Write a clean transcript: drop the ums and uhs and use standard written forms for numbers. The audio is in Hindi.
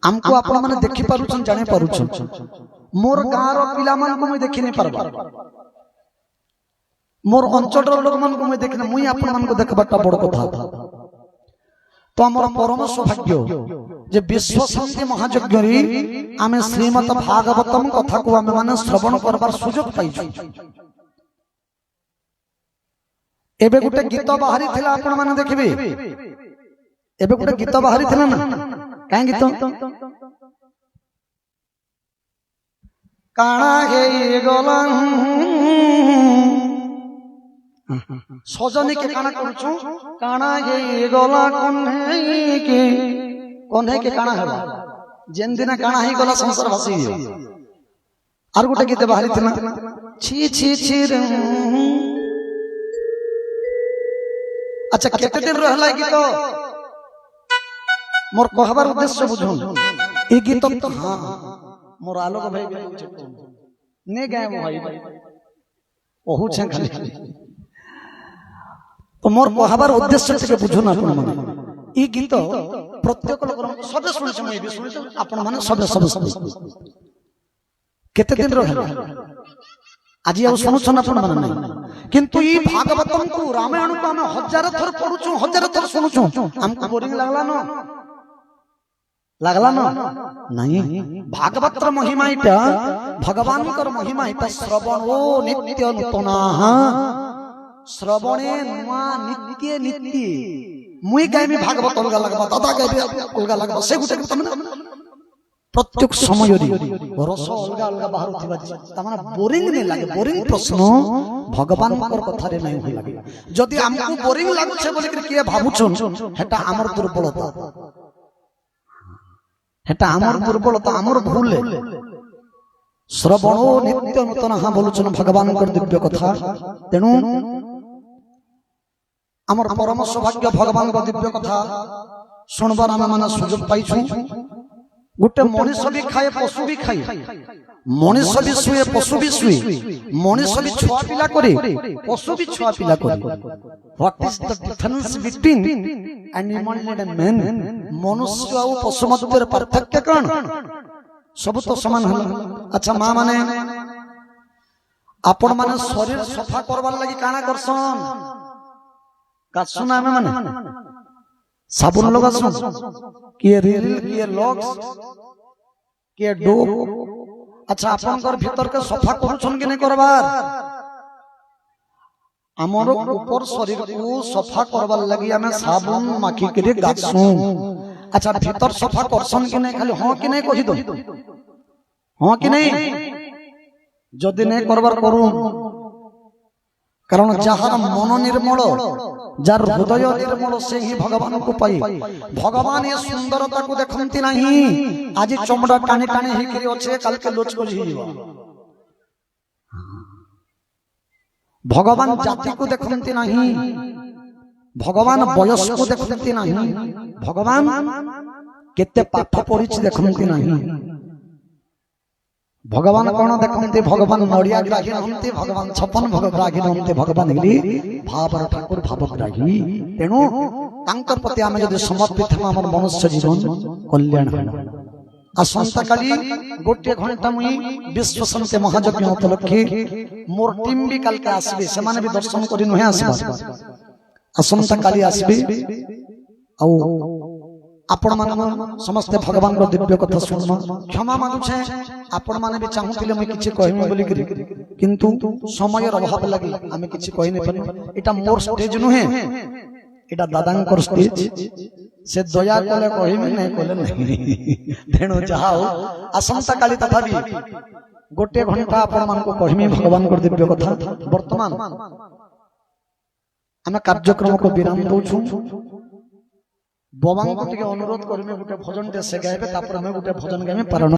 हमको आपण माने देखि पारुछन जाने पारुछन मोर गाँव रो पिला मान को मैं देखि नहीं पारबा मोर अंचल रो लोग मान को मैं देखि मुई आपण मान को देखबाटा बड़ कथा तो हमर परम सौभाग्य जे विश्व शांति महायज्ञ रे आमे श्रीमद् भागवतम कथा को आमे माने श्रवण करबार सुयोग पाइछु। एबे गुटे गीत बाहरी थिला आपण माने देखिबे एबे गुटे गीत बाहरी थिला ना काहे गीत काना हे गला सजनी के काना करूछु काना हे गला कोन्हे के काना हेबा जेन दिन काना हे गला संसार भासी आर गुटे गीत बाहरी थिला छी छी छी रे। अच्छा केते दिन रहला गीत मोर कहबार उद्देश्य बुझुन ई गीत तो हां मोर आलोक भाई ने गाय भाई ओहु छे खाली तो मोर कहबार उद्देश्य से बुझुन आपण माने ई गीत प्रत्येक लोक सबे सुनछे मैं भी सुनछे आपण माने सबे केते दिन रहला आज आ सुनुछन आपण माने नहीं किंतु ई भागवतम को रामायण को हम हजार थर पढुछु हजार थर सुनुछु हमको बोरिंग लागला न नहीं भागवत महिमा इटा भगवान कर महिमा इटा श्रवणो नित्य नूतनाः श्रवणे नुआ नित्य नित्य मुई गायबी भागवत अलगा लागबा दादा गायबी अलगा लागबा से गुटे तमने प्रत्येक समय रे रस अलगा अलगा बाहर थिबा तमना बोरिंग नहीं लागे बोरिंग प्रश्न भगवान कर कथा रे नहीं होई लागे जदी हमको बोरिंग लागु छे बोली के किए भाबुछन हेटा हमर दुर्बलता हेटा हमर दुर्बलता हमर भूल श्रवणो नित्य नूतनाः बोलुछन भगवान कर दिव्य कथा तेनु हमर परम सौभाग्य भगवान कर दिव्य कथा सुनबार हम माने सुयोग पाइछु। गुटे मनुष्य भी खाए पशु भी खाए मनुष्य भी सुए पशु भी सुए मनुष्य भी छुआ पिला करे पशु भी छुआ पिला करे what is the difference between animal and man मनुष्य और पशु मध्य पार्थक्य कौन सब तो समान है। अच्छा मां माने आपण माने शरीर सफा करबार लागि काना करसन कासुना माने साबुन लगासन किए रिल किए लॉक्स किए डोप। अच्छा आपन कर भीतर के सफा करूछन कि नै करबार हमर ऊपर शरीर को सफा करबार लागि हमें साबुन माखी के गासू। अच्छा भीतर सफा करसन कि नै खाली हां कि नै कहि दो हां कि नै जदी नै करबार करू कारण जहार मन निर्मल जार हृदय निर्मल से ही भगवान को पाई भगवान ये सुंदरता को देखंती नहीं आज चमड़ा टाणी टाणी ही करी अच्छे कल के लोच को ही भगवान जाति को देखंती नहीं भगवान वयस को देखंती नहीं भगवान केते पाठ पढ़ी देखंती नहीं भगवान कौन देखते भगवान नड़िया ग्राही नहंते भगवान 56 भोग ग्राही नहंते भगवान गिरी भाव ठाकुर भावग्राही तेणु तांकर प्रति आमे जदि समर्पित हम हमर मनुष्य जीवन कल्याण हो। आसंता काली गोटे घंटा मुई विश्व शांति महायज्ञ उपलक्षे मोर टीम भी कल के आसबे से माने भी दर्शन करि नहे आसबा आसंता काली आसबे औ आपण मान समस्त भगवान को दिव्य कथा सुनना क्षमा मांगु छे आपण माने भी चाहूतिले मैं किछि कहमी बोली करी किंतु समय अभाव लागि आमे किछि कहि नै पानी एटा मोर स्टेज नुहे एटा दादांकर स्टेज से दया कले कहमी नै कले नै तेणु जाओ आसंता काली तथापि गोटे घंटा आपण मान को कहमी भगवान को दिव्य कथा वर्तमान आमे कार्यक्रम को विराम दोछु बबांग को अनुरोध करमे गुटे भजन से गाइबे तापर हमें गुटे भजन गाइबे पारण।